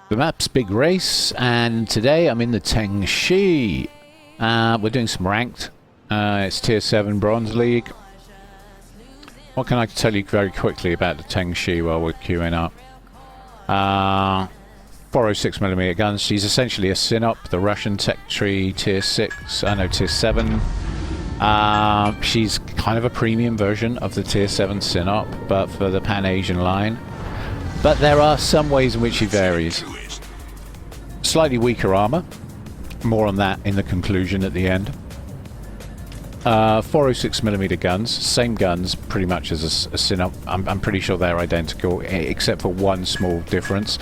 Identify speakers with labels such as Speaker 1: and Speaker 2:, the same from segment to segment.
Speaker 1: The map's Big Race, and today I'm in the Teng She. We're doing some ranked. It's Tier 7 Bronze League. What can I tell you very quickly about the Teng She while we're queuing up? 406mm guns. She's essentially a Sinop, the Russian tech tree Tier 6. No, Tier 7. She's kind of a premium version of the Tier 7 Sinop, but for the Pan-Asian line. But there are some ways in which she varies. Slightly weaker armor. More on that in the conclusion at the end. 406mm guns. Same guns pretty much as a Sinop. I'm pretty sure they're identical, except for one small difference.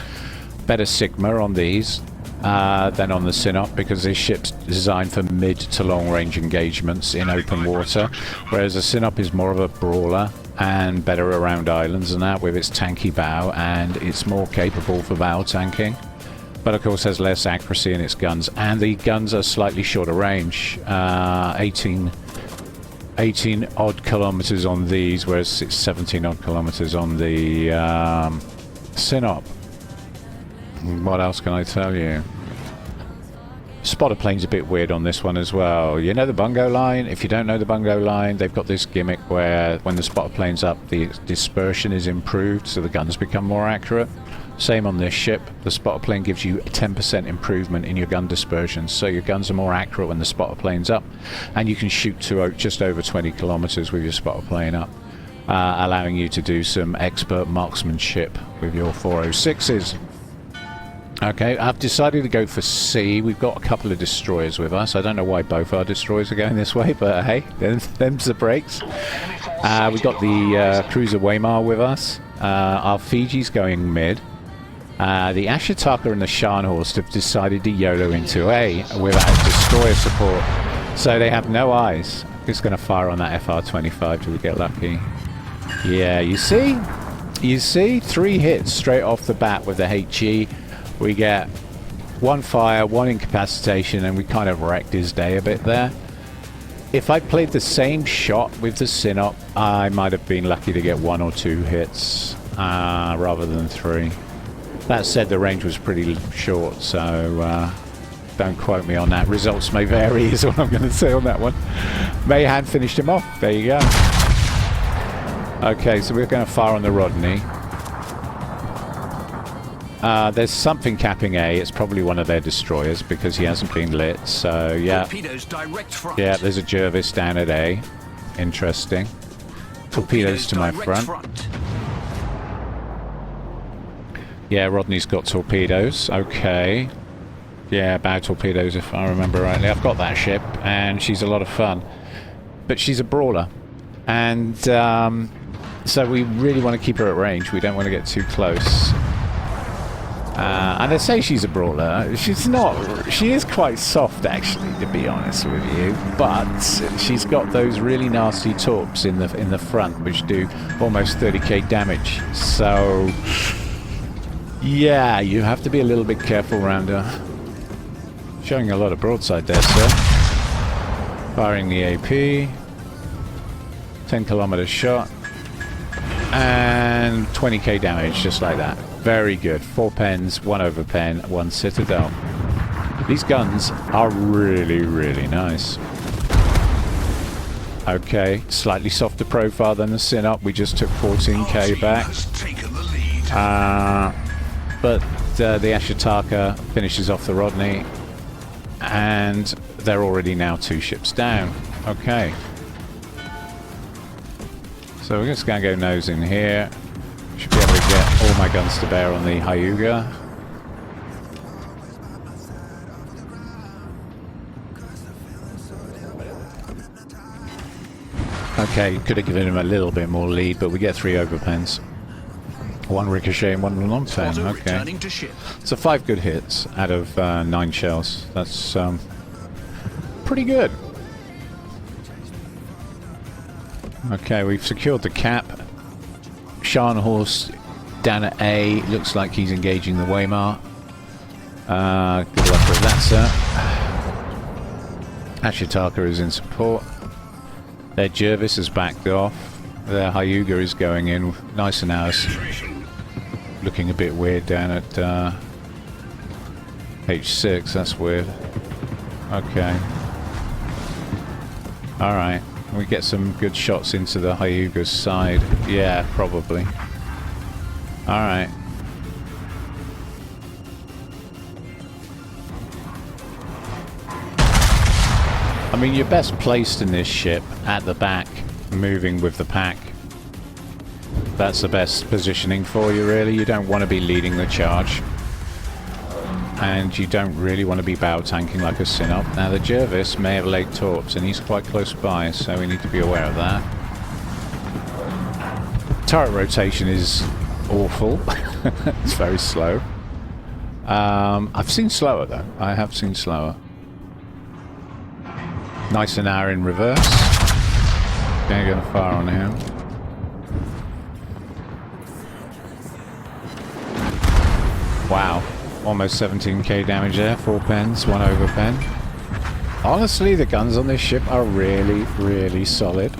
Speaker 1: Better Sigma on these than on the Sinop, because this ship's designed for mid to long range engagements in open water, whereas the Sinop is more of a brawler and better around islands and that, with its tanky bow, and it's more capable for bow tanking, but of course has less accuracy in its guns, and the guns are slightly shorter range, 18 odd kilometers on these, whereas it's 17 odd kilometers on the Sinop. What else can I tell you? Spotter plane's a bit weird on this one as well. You know the bungo line? If you don't know the bungo line, they've got this gimmick where when the spotter plane's up, the dispersion is improved, so the guns become more accurate. Same on this ship. The spotter plane gives you a 10% improvement in your gun dispersion, so your guns are more accurate when the spotter plane's up, and you can shoot to just over 20 kilometers with your spotter plane up, allowing you to do some expert marksmanship with your 406s. Okay, I've decided to go for C. We've got a couple of destroyers with us. I don't know why both our destroyers are going this way, but hey, them's the breaks. We've got the cruiser Weimar with us. Our Fiji's going mid. The Ashitaka and the Scharnhorst have decided to YOLO into A without destroyer support, so they have no eyes. I'm just going to fire on that FR-25 till we get lucky. Yeah, you see? 3 hits straight off the bat with the HE. We get 1 fire, 1 incapacitation, and we kind of wrecked his day a bit there. If I played the same shot with the Sinop, I might have been lucky to get 1 or 2 hits rather than 3. That said, the range was pretty short, so don't quote me on that. Results may vary is what I'm going to say on that one. Mayhan finished him off. There you go. Okay, so we're going to fire on the Rodney. There's something capping A. It's probably one of their destroyers because he hasn't been lit. So yeah, yeah. There's a Jervis down at A. Interesting. Torpedoes to my front. Yeah, Rodney's got torpedoes. Okay. Yeah, bow torpedoes if I remember rightly. I've got that ship, and she's a lot of fun. But she's a brawler, and so we really want to keep her at range. We don't want to get too close. And I say she's a brawler. She's not. She is quite soft, actually, to be honest with you. But she's got those really nasty torps in the front, which do almost 30k damage. So yeah, you have to be a little bit careful around her. Showing a lot of broadside there, sir. Firing the AP. 10 kilometer shot. And 20k damage, just like that. Very good. 4 pens, 1 overpen, 1 citadel. These guns are really, really nice. Okay, slightly softer profile than the Sinop. We just took 14k back. But the Ashitaka finishes off the Rodney. And they're already now 2 ships down. Okay. So we're just going to go nose in here. Should be able to get all my guns to bear on the Hyuga. Okay, could have given him a little bit more lead, but we get 3 overpens. 1 ricochet and 1 long pen. Okay. So 5 good hits out of 9 shells. That's pretty good. Okay, we've secured the cap. Scharnhorst down at A. Looks like he's engaging the Weimar. Good luck with that, sir. Ashitaka is in support. Their Jervis has backed off. Their Hyuga is going in nice and nice. Looking a bit weird down at H6, that's weird. Okay. Alright. We get some good shots into the Hyuga's side. Yeah, probably. Alright. I mean, you're best placed in this ship at the back, moving with the pack. That's the best positioning for you, really. You don't want to be leading the charge. And you don't really want to be bow tanking like a Synop. Now, the Jervis may have laid torps, and he's quite close by, so we need to be aware of that. Turret rotation is awful. It's very slow. I've seen slower, though. I have seen slower. Nice an hour in reverse. Gonna get a fire on him. Wow. Almost 17k damage there. 4 pens, 1 over pen. Honestly, the guns on this ship are really, really solid.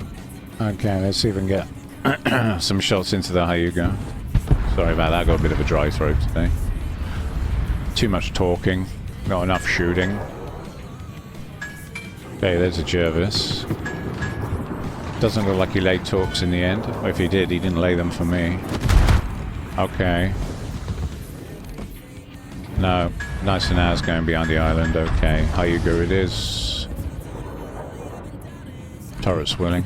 Speaker 1: Okay, let's see if we can get some shots into the Hyuga. Sorry about that, I got a bit of a dry throat today. Too much talking, not enough shooting. Okay, there's a Jervis. Doesn't look like he laid torps in the end. Or if he did, he didn't lay them for me. Okay. No, nice and hours going behind the island. Okay, Hyuga it is. Turret's willing.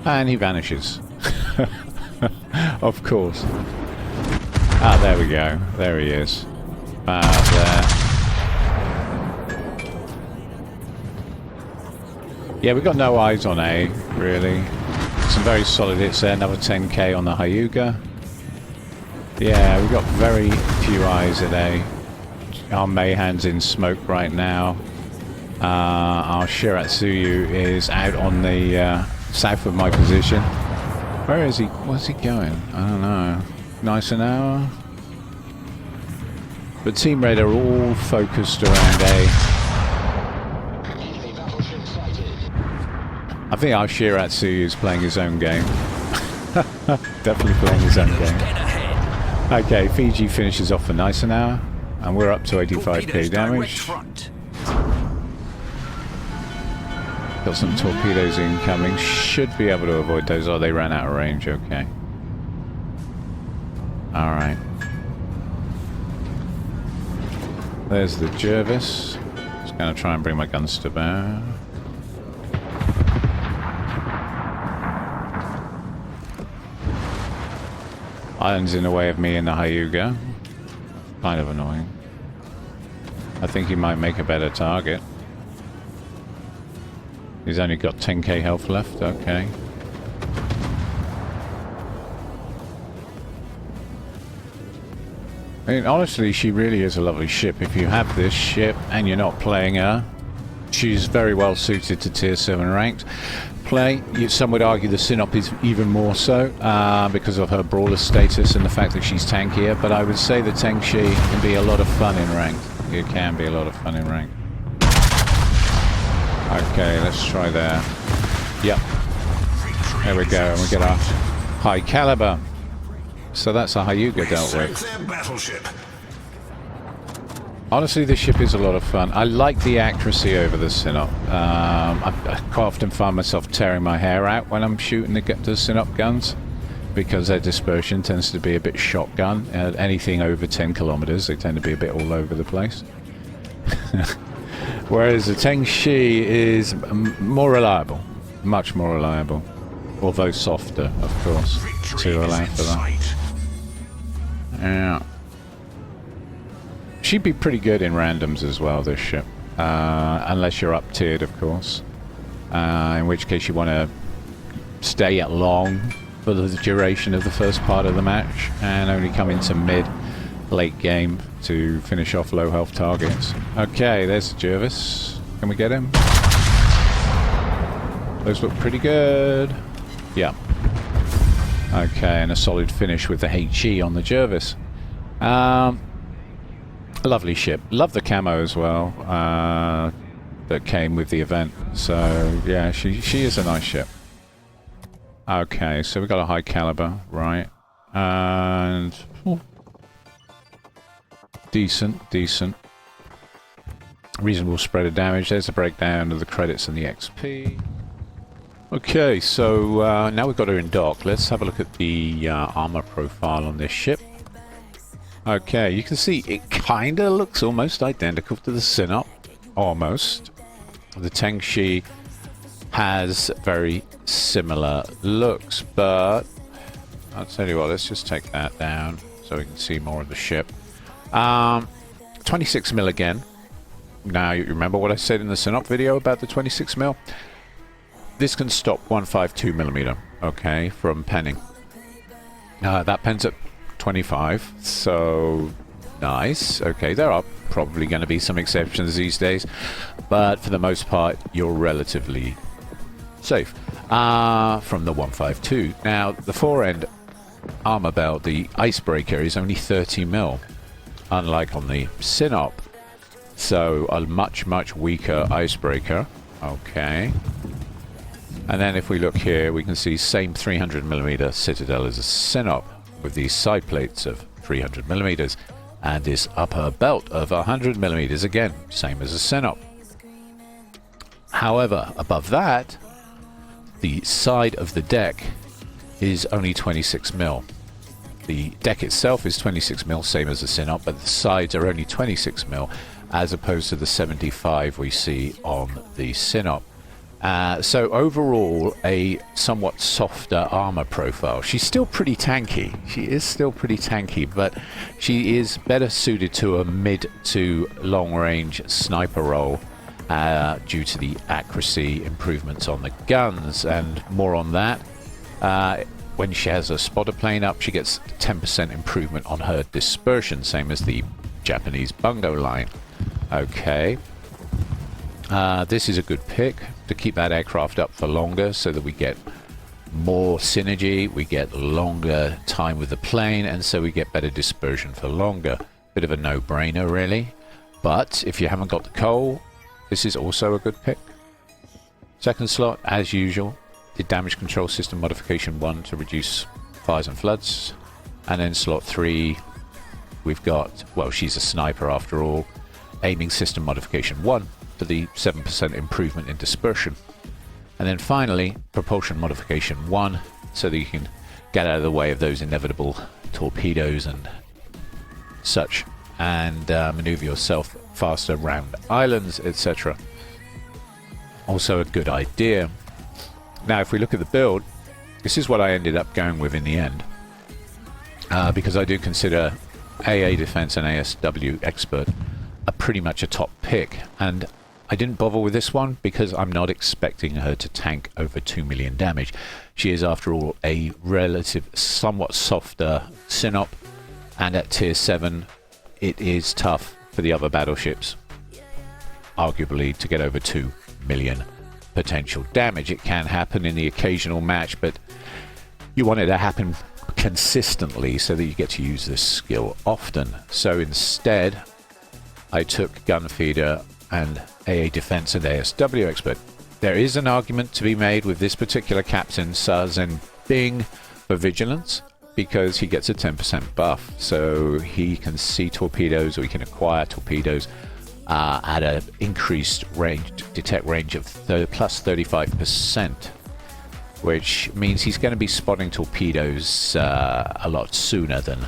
Speaker 1: And he vanishes. Of course. Ah, there we go. There he is. There. Yeah, we've got no eyes on A, really. Some very solid hits there. Another 10k on the Hyuga. Yeah, we've got very few eyes at A. Our Mayhan's in smoke right now. Our Shiratsuyu is out on the south of my position. Where is he? Where's he going? I don't know. Nice an hour. But Team Red are all focused around A. I think our Shiratsuyu is playing his own game. Definitely playing his own game. Okay, Fiji finishes off for nice an hour, and we're up to 85k damage. Got some torpedoes incoming. Should be able to avoid those. Oh, they ran out of range. Okay. Alright. There's the Jervis. Just going to try and bring my guns to bear. Island's in the way of me and the Hyuga. Kind of annoying. I think he might make a better target. He's only got 10k health left. Okay. I mean, honestly, she really is a lovely ship. If you have this ship and you're not playing her, she's very well suited to tier 7 ranked play. Some would argue the Synop is even more so because of her brawler status and the fact that she's tankier, but I would say the Teng She can be a lot of fun in ranked. It can be a lot of fun in ranked. Okay, let's try there. Yep. There we go, and we get our high caliber. So that's a Hyuga dealt with. Honestly, this ship is a lot of fun. I like the accuracy over the Synop. I quite often find myself tearing my hair out when I'm shooting the Synop guns because their dispersion tends to be a bit shotgun. Anything over 10 kilometers, they tend to be a bit all over the place. Whereas the Teng She is more reliable, much more reliable, although softer, of course, to allow for that. Yeah. She'd be pretty good in randoms as well, this ship. Unless you're up tiered, of course. In which case you want to stay at long for the duration of the first part of the match and only come into late game to finish off low health targets. Okay, there's Jervis. Can we get him? Those look pretty good. Yeah. Okay, and a solid finish with the HE on the Jervis. Lovely ship. Love the camo as well that came with the event. So yeah, she is a nice ship. Okay, so we've got a high caliber, right? And decent, decent. Reasonable spread of damage. There's a breakdown of the credits and the XP. Okay, so now we've got her in dock. Let's have a look at the armor profile on this ship. Okay, you can see it kind of looks almost identical to the Sinop. Almost. The Teng She has very similar looks, but I'll tell you what, let's just take that down so we can see more of the ship. 26mm again. Now, you remember what I said in the Sinop video about the 26mm? This can stop 152mm, okay, from penning. That pens at 25, so nice. Okay, there are probably going to be some exceptions these days, but for the most part, you're relatively safe from the 152. Now, the fore-end armor belt, the icebreaker, is only 30mm, unlike on the Sinop. So a much, much weaker icebreaker. Okay. And then if we look here, we can see same 300mm Citadel as a Sinop with these side plates of 300mm and this upper belt of 100mm, again, same as a Sinop. However, above that, the side of the deck is only 26mm. The deck itself is 26mm, same as the Sinop, but the sides are only 26mm, as opposed to the 75 we see on the Sinop. So overall, a somewhat softer armor profile. She's still pretty tanky. She is still pretty tanky, but she is better suited to a mid to long range sniper role due to the accuracy improvements on the guns, and more on that. When she has a spotter plane up, she gets 10% improvement on her dispersion, same as the Japanese bungo line. Okay. This is a good pick to keep that aircraft up for longer so that we get more synergy, we get longer time with the plane, and so we get better dispersion for longer. Bit of a no-brainer, really. But if you haven't got the coal, this is also a good pick. Second slot, as usual, the damage control system modification 1 to reduce fires and floods. And then slot 3, we've got, well, she's a sniper after all, aiming system modification 1 for the 7% improvement in dispersion. And then finally, propulsion modification 1, so that you can get out of the way of those inevitable torpedoes and such, and maneuver yourself faster around islands, etc. Also a good idea. Now, if we look at the build, this is what I ended up going with in the end, because I do consider AA Defense and ASW Expert are pretty much a top pick, and I didn't bother with this one because I'm not expecting her to tank over 2 million damage. She is, after all, a relative, somewhat softer Sinop, and at tier 7 it is tough for the other battleships, arguably, to get over 2 million potential damage. It can happen in the occasional match, but you want it to happen consistently so that you get to use this skill often. So instead, I took Gun Feeder and AA Defense and ASW Expert. There is an argument to be made with this particular captain, Sazen Bing, for Vigilance, because he gets a 10% buff, so he can see torpedoes, or he can acquire torpedoes at an increased range, detect range of plus 35%, which means he's going to be spotting torpedoes a lot sooner than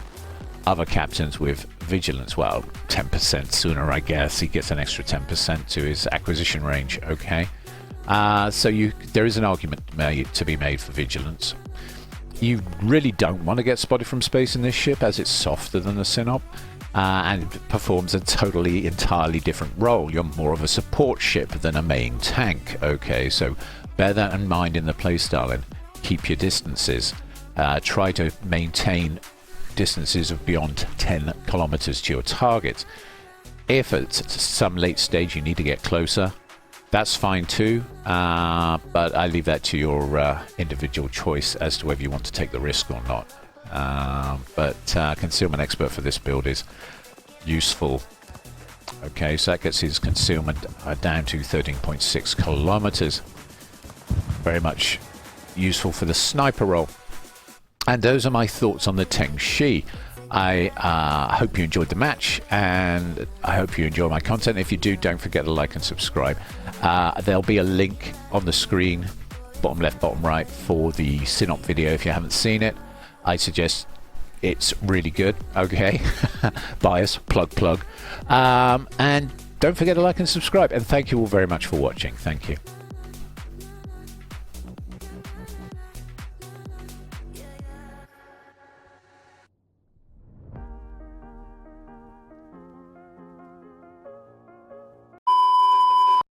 Speaker 1: other captains with Vigilance. Well, 10% sooner, I guess. He gets an extra 10% to his acquisition range. Okay, so there is an argument to be made for Vigilance. You really don't want to get spotted from space in this ship, as it's softer than the Sinop and performs a entirely different role. You're more of a support ship than a main tank. Okay, so bear that in mind in the playstyle, and keep your distances. Try to maintain distances of beyond 10 kilometers to your target. If at some late stage you need to get closer, that's fine too, but I leave that to your individual choice as to whether you want to take the risk or not. But Concealment Expert for this build is useful. Okay, so that gets his concealment down to 13.6 kilometers. Very much useful for the sniper role. And those are my thoughts on the Teng She. I hope you enjoyed the match, and I hope you enjoy my content. If you do, don't forget to like and subscribe. There'll be a link on the screen, bottom left, bottom right, for the Synop video if you haven't seen it. I suggest it's really good. Okay. Bias, plug. And don't forget to like and subscribe. And thank you all very much for watching. Thank you.